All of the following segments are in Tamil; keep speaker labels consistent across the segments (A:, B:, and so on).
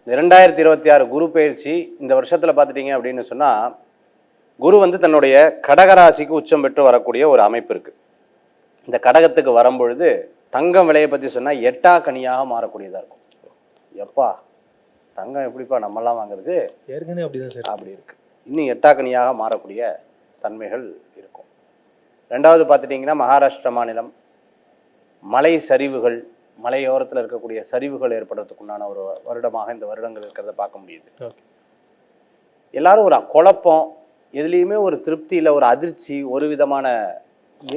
A: 2026 குரு பயிற்சி இந்த வருஷத்தில் பார்த்துட்டிங்க அப்படின்னு சொன்னால், குரு வந்து தன்னுடைய கடகராசிக்கு உச்சம் பெற்று வரக்கூடிய ஒரு அமைப்பு இருக்குது. இந்த கடகத்துக்கு வரும்பொழுது தங்கம் விலையை பற்றி சொன்னால் 8ஆம் கனியாக மாறக்கூடியதாக இருக்கும். எப்பா தங்கம் எப்படிப்பா நம்மெல்லாம் வாங்குறது,
B: ஏற்கனவே அப்படி தான் சார்
A: அப்படி இருக்குது. இன்னும் 8ஆம் கனியாக மாறக்கூடிய தன்மைகள் இருக்கும். ரெண்டாவது பார்த்துட்டிங்கன்னா, மகாராஷ்டிரா மாநிலம் மலை சரிவுகள், மலையோரத்தில் இருக்கக்கூடிய சரிவுகள் ஏற்படுறதுக்குண்டான ஒரு வருடமாக இந்த வருடங்கள் இருக்கிறத பார்க்க முடியுது. எல்லாரும் ஒரு குழப்பம், எதுலேயுமே ஒரு திருப்தி இல்லை, ஒரு அதிர்ச்சி, ஒரு விதமான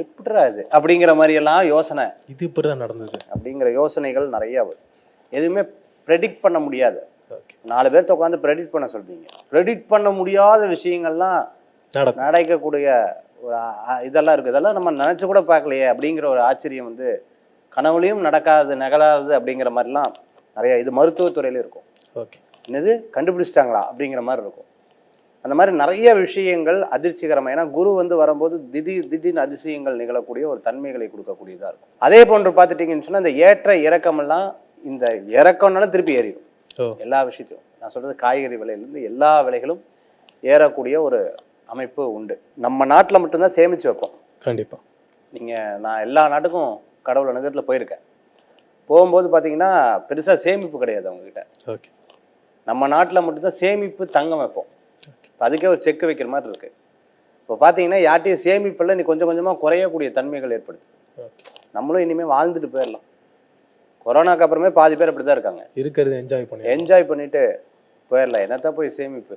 A: எப்படிரா இது அப்படிங்கிற மாதிரியெல்லாம் யோசனை,
B: இது இப்படி தான் நடந்தது
A: அப்படிங்கிற யோசனைகள் நிறையா வரும். எதுவுமே ப்ரெடிக்ட் பண்ண முடியாது. 4 பேர்த்த உட்காந்து ப்ரெடிக்ட் பண்ண சொல்றீங்க, ப்ரெடிக்ட் பண்ண முடியாத விஷயங்கள்லாம் நடக்கக்கூடிய ஒரு இதெல்லாம் இருக்குது. இதெல்லாம் நம்ம நினச்சி கூட பார்க்கலையே அப்படிங்கிற ஒரு ஆச்சரியம் வந்து கனவுலையும் நடக்காது, நகலாது அப்படிங்கிற மாதிரிலாம் நிறையா. இது மருத்துவத்துறையில இருக்கும். என்னது கண்டுபிடிச்சிட்டாங்களா அப்படிங்கிற மாதிரி இருக்கும். அந்த மாதிரி நிறைய விஷயங்கள் அதிர்ச்சிகரமாக. ஏன்னா குரு வந்து வரும்போது திடீர்னு அதிசயங்கள் நிகழக்கூடிய ஒரு தன்மைகளை கொடுக்கக்கூடியதாக இருக்கும். அதே போன்று பார்த்துட்டிங்கன்னு சொன்னால், இந்த ஏற்ற இறக்கமெல்லாம், இந்த இறக்கம்னாலும் திருப்பி ஏறிடும் எல்லா விஷயத்தையும். நான் சொல்கிறது காய்கறி விலையிலேருந்து எல்லா விலைகளும் ஏறக்கூடிய ஒரு அமைப்பு உண்டு. நம்ம நாட்டில் மட்டும்தான் சேமித்து வைப்போம்.
B: கண்டிப்பாக
A: நான் எல்லா நாட்டுக்கும் கடவுள் அனுகத்தில் போயிருக்கேன். போகும்போது பார்த்தீங்கன்னா பெருசாக சேமிப்பு கிடையாது அவங்கக்கிட்ட. நம்ம நாட்டில் மட்டும்தான் சேமிப்பு தங்கம் வைப்போம். அதுக்கே ஒரு செக்கு வைக்கிற மாதிரி இருக்குது. இப்போ பார்த்தீங்கன்னா யார்ட்டையும் சேமிப்பில் நீ கொஞ்சம் கொஞ்சமாக குறையக்கூடிய தன்மைகள் ஏற்படுது. நம்மளும் இனிமேல் வாழ்ந்துட்டு போயிடலாம். கொரோனாக்கு அப்புறமே பாதி பேர் அப்படி தான் இருக்காங்க.
B: இருக்கிறது
A: என்ஜாய் பண்ணிட்டு போயிடலாம். என்னத்தான் போய் சேமிப்பு.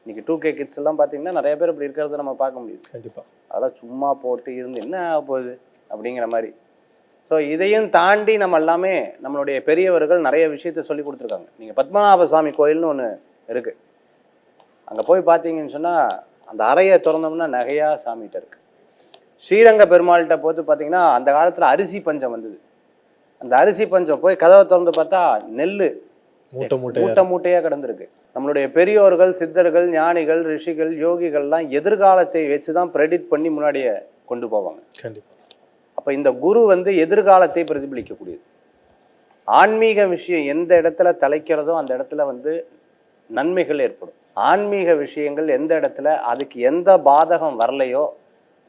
A: இன்றைக்கி 2K கிட்ஸ் எல்லாம் பார்த்தீங்கன்னா நிறைய பேர் இப்படி இருக்கிறத நம்ம பார்க்க முடியுது.
B: கண்டிப்பாக
A: அதெல்லாம் சும்மா போட்டு இருந்து என்ன ஆக போகுது அப்படிங்கிற மாதிரி. ஸோ இதையும் தாண்டி நம்ம எல்லாமே நம்மளுடைய பெரியவர்கள் நிறைய விஷயத்த சொல்லி கொடுத்துருக்காங்க. நீங்கள் பத்மநாப சுவாமி கோயில்னு ஒன்று இருக்குது. அங்கே போய் பார்த்தீங்கன்னு சொன்னால், அந்த அறையை திறந்தோம்னா நகையாக சாமிகிட்ட இருக்குது. ஸ்ரீரங்க பெருமாள்கிட்ட போது பார்த்தீங்கன்னா, அந்த காலத்தில் அரிசி பஞ்சம் வந்தது. அந்த அரிசி பஞ்சம் போய் கதவை திறந்து பார்த்தா நெல் மூட்டையாக கிடந்திருக்கு. நம்மளுடைய பெரியோர்கள், சித்தர்கள், ஞானிகள், ரிஷிகள், யோகிகள்லாம் எதிர்காலத்தை வச்சு தான் ப்ரெடிக்ட் பண்ணி முன்னாடியே கொண்டு போவாங்க.
B: கண்டிப்பாக.
A: அப்போ இந்த குரு வந்து எதிர்காலத்தை பிரதிபலிக்கக்கூடியது. ஆன்மீக விஷயம் எந்த இடத்துல தலைக்கிறதோ அந்த இடத்துல வந்து நன்மைகள் ஏற்படும். ஆன்மீக விஷயங்கள் எந்த இடத்துல அதுக்கு எந்த பாதகம் வரலையோ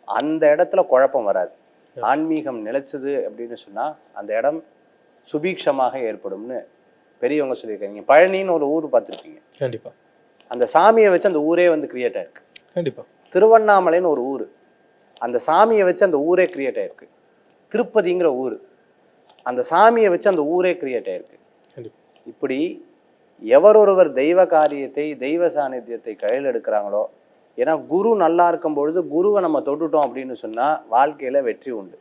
A: அந்த இடத்துல குழப்பம் வராது. ஆன்மீகம் நிலைச்சது அப்படின்னு சொன்னால் அந்த இடம் சுபீக்ஷமாக ஏற்படும்னு பெரியவங்க சொல்லியிருக்காங்க. நீங்கள் பழனின்னு ஒரு ஊர் பார்த்துருப்பீங்க.
B: கண்டிப்பாக.
A: அந்த சாமியை வச்சு அந்த ஊரே வந்து கிரியேட் ஆயிருக்கு.
B: கண்டிப்பாக. திருவண்ணாமலைன்னு
A: ஒரு ஊர், அந்த சாமியை வச்சு அந்த ஊரே கிரியேட் ஆயிருக்கு. திருப்பதிங்கிற ஊர், அந்த சாமியை வச்சு அந்த ஊரே கிரியேட் ஆயிருக்கு. இப்படி எவரொருவர் தெய்வ காரியத்தை, தெய்வ சாநித்தியத்தை கையில் எடுக்கிறாங்களோ, ஏன்னா குரு நல்லா இருக்கும் பொழுது குருவை நம்ம தொட்டுட்டோம் அப்படின்னு சொன்னால் வாழ்க்கையில் வெற்றி உண்டு.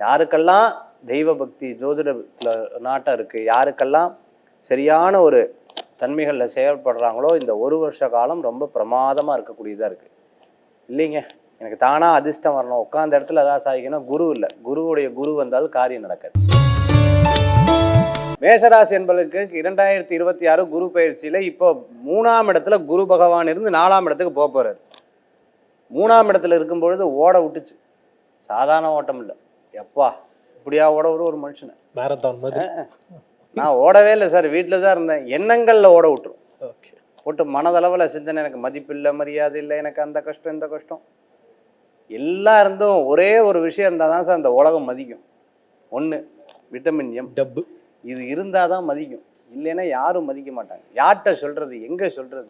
A: யாருக்கெல்லாம் தெய்வ பக்தி ஜோதிடத்தில் நாட்டம் இருக்குது, யாருக்கெல்லாம் சரியான ஒரு தன்மைகளில் செயல்படுறாங்களோ, இந்த ஒரு வருஷ காலம் ரொம்ப பிரமாதமாக இருக்கக்கூடியதாக இருக்குது. இல்லைங்க எனக்கு தானாக அதிர்ஷ்டம் வரணும், உட்காந்த இடத்துல ஏதாவது சாதிக்கணும், குரு இல்லை. குருவுடைய குரு வந்தாலும் காரியம் நடக்காது. மேஷராசி என்பதற்கு 2026 குரு பயிற்சியில் இப்போ 3ஆம் இடத்துல குரு பகவான் இருந்து 4ஆம் இடத்துக்கு போக போகிறார். 3ஆம் இடத்துல இருக்கும்பொழுது ஓட விட்டுச்சு. சாதாரண ஓட்டம் இல்லை. எப்பா இப்படியா ஓட விடும் ஒரு மனுஷனை?
B: மேரத்தான் மாதிரி.
A: நான் ஓடவே இல்லை சார், வீட்டில் தான் இருந்தேன். எண்ணங்களில் ஓட விட்டுரும். போட்டு மனதளவில் சிந்தனை, எனக்கு மதிப்பில்லை, மரியாதை இல்லை, எனக்கு அந்த கஷ்டம் இந்த கஷ்டம் எல்லாம் இருந்தும் ஒரே ஒரு விஷயம் இருந்தால் தான் சார் அந்த உலகம் மதிக்கும். ஒன்று விட்டமின் எம்,
B: டப்பு.
A: இது இருந்தால் தான் மதிக்கும். இல்லைன்னா யாரும் மதிக்க மாட்டாங்க. யார்கிட்ட சொல்கிறது, எங்கே சொல்கிறது,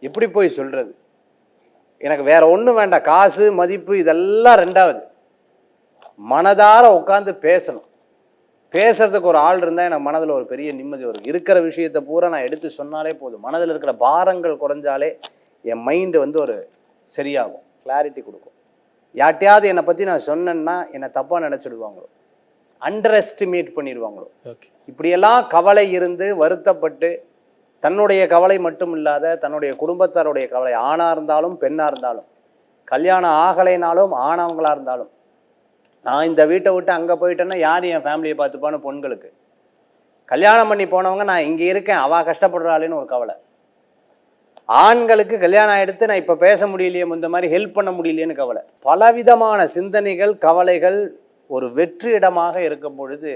A: எப்படி போய் சொல்கிறது? எனக்கு வேற ஒன்றும் வேண்டாம். காசு மதிப்பு இதெல்லாம் ரெண்டாவது. மனதார உட்காந்து பேசணும். பேசுறதுக்கு ஒரு ஆள் இருந்தால் எனக்கு மனதில் ஒரு பெரிய நிம்மதி வரும். இருக்கிற விஷயத்தை பூரா நான் எடுத்து சொன்னாலே போதும். மனதில் இருக்கிற பாரங்கள் குறைஞ்சாலே என் மைண்டு வந்து ஒரு சரியாகும், கிளாரிட்டி கொடுக்கும். யார்ட்டையாவது என்னை பற்றி நான் சொன்னேன்னா என்னை தப்பாக நினச்சிடுவாங்களோ, அண்டர் எஸ்டிமேட் பண்ணிடுவாங்களோ. இப்படியெல்லாம் கவலை இருந்து வருத்தப்பட்டு, தன்னுடைய கவலை மட்டும் இல்லாத தன்னுடைய குடும்பத்தாருடைய கவலை, ஆணாக இருந்தாலும் பெண்ணாக இருந்தாலும், கல்யாணம் ஆகலைனாலும் ஆணவங்களாக இருந்தாலும், நான் இந்த வீட்டை விட்டு அங்கே போயிட்டேன்னா யார் என் ஃபேமிலியை பார்த்துப்பான்னு பொண்களுக்கு, கல்யாணம் பண்ணி போனவங்க நான் இங்கே இருக்கேன் அவள் கஷ்டப்படுறாளேன்னு ஒரு கவலை, ஆண்களுக்கு கல்யாணம் எடுத்து நான் இப்போ பேச முடியலையே, இந்த மாதிரி ஹெல்ப் பண்ண முடியலையேன்னு கவலை. பலவிதமான சிந்தனைகள், கவலைகள் ஒரு வெற்று இடமாக இருக்கும் பொழுது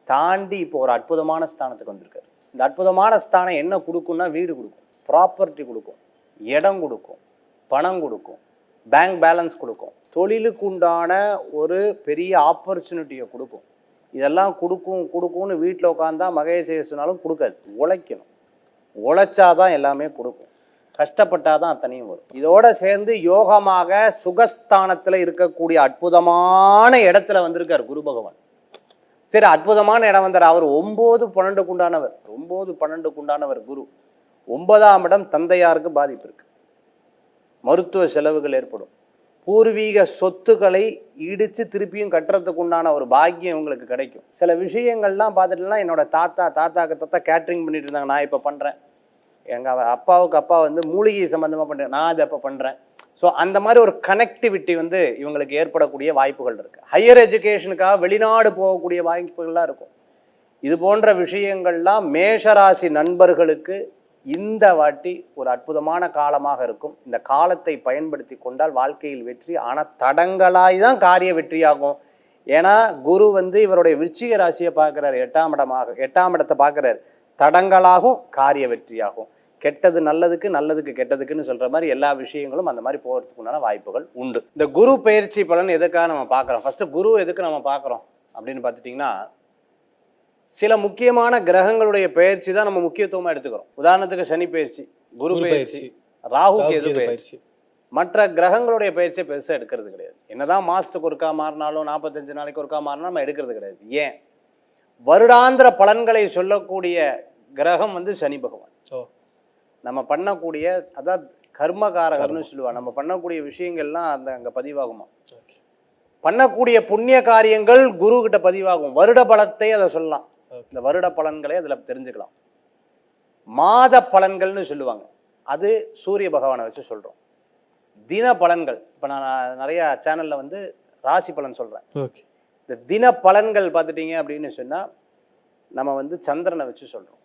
A: தாண்டி இப்போ ஒரு அற்புதமான ஸ்தானத்துக்கு வந்திருக்காரு. இந்த அற்புதமான ஸ்தானம் என்ன கொடுக்கும்னா வீடு கொடுக்கும், ப்ராப்பர்ட்டி கொடுக்கும், இடம் கொடுக்கும், பணம் கொடுக்கும், பேங்க் பேலன்ஸ் கொடுக்கும், தொழிலுக்கு உண்டான ஒரு பெரிய ஆப்பர்ச்சுனிட்டியை கொடுக்கும். இதெல்லாம் கொடுக்கும்னு வீட்டில் உட்காந்தா மகேசேஷனாலும் கொடுக்காது. உழைக்கணும், உழைச்சாதான் எல்லாமே கொடுக்கும், கஷ்டப்பட்டாதான் அத்தனையும் வரும். இதோட சேர்ந்து யோகமாக சுகஸ்தானத்தில் இருக்கக்கூடிய அற்புதமான இடத்துல வந்திருக்கார் குரு பகவான். சரி, அற்புதமான இடம் வந்தார். அவர் 9-12 உண்டானவர், 9-12 உண்டானவர் குரு. 9ஆம் இடம் தந்தையாருக்கு பாதிப்பு இருக்கு, மருத்துவ செலவுகள் ஏற்படும், பூர்வீக சொத்துக்களை இடித்து திருப்பியும் கட்டுறதுக்கு உண்டான ஒரு பாக்கியம் உங்களுக்கு கிடைக்கும். சில விஷயங்கள்லாம் பார்த்துட்டுலாம் என்னோட தாத்தா கேட்ரிங் பண்ணிட்டு இருந்தாங்க, நான் இப்போ பண்ணுறேன். எங்கள் அப்பாவுக்கு அப்பா வந்து மூலிகை சம்மந்தமாக பண்ணுறேன், நான் அதை இப்போ பண்ணுறேன். ஸோ அந்த மாதிரி ஒரு கனெக்டிவிட்டி வந்து இவங்களுக்கு ஏற்படக்கூடிய வாய்ப்புகள் இருக்குது. ஹையர் எஜுகேஷனுக்காக வெளிநாடு போகக்கூடிய வாய்ப்புகள்லாம் இருக்கும். இது போன்ற விஷயங்கள்லாம் மேஷராசி நண்பர்களுக்கு இந்த வாட்டி ஒரு அற்புதமான காலமாக இருக்கும். இந்த காலத்தை பயன்படுத்தி கொண்டால் வாழ்க்கையில் வெற்றி. ஆனால் தடங்களாய் தான் காரிய வெற்றியாகும். ஏன்னா குரு வந்து இவருடைய விருச்சிக ராசியை பார்க்குறாரு, 8ஆம் இடத்தை பார்க்குறாரு. தடங்களாகும், காரிய வெற்றியாகும். கெட்டது நல்லதுக்கு, நல்லதுக்கு கெட்டதுக்குன்னு சொல்கிற மாதிரி எல்லா விஷயங்களும் அந்த மாதிரி போகிறதுக்கு உண்டான வாய்ப்புகள் உண்டு. இந்த குரு பயிற்சி பலன் எதுக்காக நம்ம பார்க்குறோம்? ஃபஸ்ட்டு குரு எதுக்கு நம்ம பார்க்குறோம் அப்படின்னு பார்த்துட்டிங்கன்னா, சில முக்கியமான கிரகங்களுடைய பயிற்சி தான் நம்ம முக்கியத்துவமாக எடுத்துக்கிறோம். உதாரணத்துக்கு சனி பயிற்சி, குரு பயிற்சி, ராகு கேது பயிற்சி. மற்ற கிரகங்களுடைய பயிற்சியை பெருசாக எடுக்கிறது கிடையாது. என்னதான் மாதத்துக்கு ஒருக்கா மாறினாலும் 45 நாளைக்கு ஒருக்கா மாறினாலும் நம்ம எடுக்கிறது கிடையாது. ஏன்? வருடாந்திர பலன்களை சொல்லக்கூடிய கிரகம் வந்து சனி பகவான். நம்ம பண்ணக்கூடிய, அதாவது கர்மகாரகர்னு சொல்லுவாங்க, நம்ம பண்ணக்கூடிய விஷயங்கள்லாம் அங்கே பதிவாகுமா, பண்ணக்கூடிய புண்ணிய காரியங்கள் குரு கிட்ட பதிவாகும். வருட பலத்தை அதை சொல்லலாம், இந்த வருட பலன்களை அதில் தெரிஞ்சுக்கலாம். மாத பலன்கள்னு சொல்லுவாங்க, அது சூரிய பகவானை வச்சு சொல்கிறோம். தின பலன்கள், இப்போ நான் நிறைய சேனலில் வந்து ராசி பலன் சொல்கிறேன். இந்த தின பலன்கள் பார்த்துட்டீங்க அப்படின்னு சொன்னால் நம்ம வந்து சந்திரனை வச்சு சொல்கிறோம்.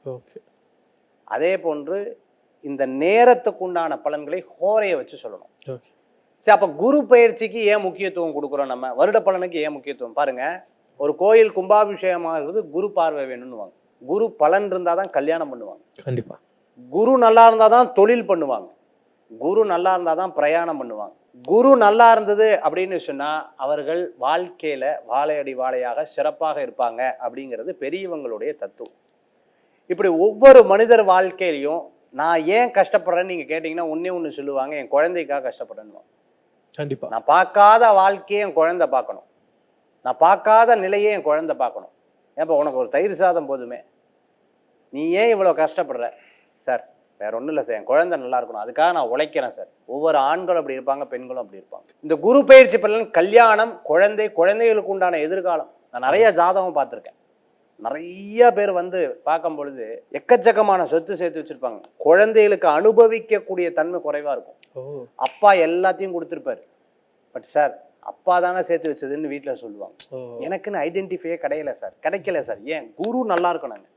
A: அதே போன்று இந்த நேரத்துக்கு உண்டான பலன்களை ஹோரையை வச்சு சொல்லணும். சரி, அப்போ குரு பயிற்சிக்கு ஏன் முக்கியத்துவம் கொடுக்குறோம்? நம்ம வருட பலனுக்கு ஏன் முக்கியத்துவம்? பாருங்கள், ஒரு கோயில் கும்பாபிஷேகமாகிறது குரு பார்வை வேணும்னுவாங்க. குரு பலன் இருந்தால் தான் கல்யாணம் பண்ணுவாங்க. கண்டிப்பாக. குரு நல்லா இருந்தால் தான் தொழில் பண்ணுவாங்க. குரு நல்லா இருந்தால் தான் பிரயாணம் பண்ணுவாங்க. குரு நல்லா இருந்தது அப்படின்னு சொன்னால் அவர்கள் வாழ்க்கையில் வாழையடி வாழையாக சிறப்பாக இருப்பாங்க அப்படிங்கிறது பெரியவங்களுடைய தத்துவம். இப்படி ஒவ்வொரு மனிதர் வாழ்க்கையிலையும் நான் ஏன் கஷ்டப்படுறேன்னு நீங்கள் கேட்டிங்கன்னா ஒன்று சொல்லுவாங்க, என் குழந்தைக்காக கஷ்டப்படுறேன்னு. கண்டிப்பாக. நான் பார்க்காத வாழ்க்கையை என் குழந்தை பார்க்கணும், நான் பார்க்காத நிலையை என் குழந்தை பார்க்கணும். ஏன்ப்பா உனக்கு ஒரு தயிர் சாதம் போதுமே, நீ ஏன் இவ்வளோ கஷ்டப்படுற? சார் வேற ஒன்றும் இல்லை சார், என் குழந்தை நல்லா இருக்கணும், அதுக்காக நான் உழைக்கிறேன் சார். ஒவ்வொரு ஆண்களும் அப்படி இருப்பாங்க, பெண்களும் அப்படி இருப்பாங்க. இந்த குரு பயிற்சி பலன் கல்யாணம், குழந்தைகளுக்கு உண்டான எதிர்காலம். நான் நிறைய ஜாதகம் பார்த்துருக்கேன். நிறைய பேர் வந்து பார்க்கும் பொழுது எக்கச்சக்கமான சொத்து சேர்த்து வச்சிருப்பாங்க, குழந்தைகளுக்கு அனுபவிக்கக்கூடிய தன்மை குறைவாக இருக்கும். அப்பா எல்லாத்தையும் கொடுத்துருப்பாரு, பட் சார் அப்பா தானே சேர்த்து வச்சதுன்னு வீட்டில் சொல்லுவாங்க. எனக்குன்னு ஐடென்டிஃபையே கிடைக்கல சார். ஏன்? குரு நல்லா இருக்கணுங்க.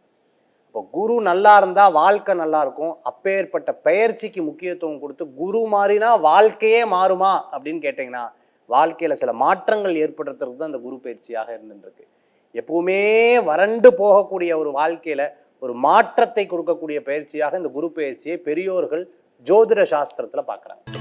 A: இப்போ குரு நல்லா இருந்தால் வாழ்க்கை நல்லா இருக்கும். அப்பேற்பட்ட பயிற்சிக்கு முக்கியத்துவம் கொடுத்து குரு மாறினா வாழ்க்கையே மாறுமா அப்படின்னு கேட்டிங்கன்னா, வாழ்க்கையில் சில மாற்றங்கள் ஏற்படுறதுக்கு தான் இந்த குரு பயிற்சியாக இருந்துருக்கு. எப்பவுமே வறண்டு போகக்கூடிய ஒரு வாழ்க்கையில் ஒரு மாற்றத்தை கொடுக்கக்கூடிய பயிற்சியாக இந்த குரு பயிற்சியை பெரியோர்கள் ஜோதிட சாஸ்திரத்தில் பார்க்குறாங்க.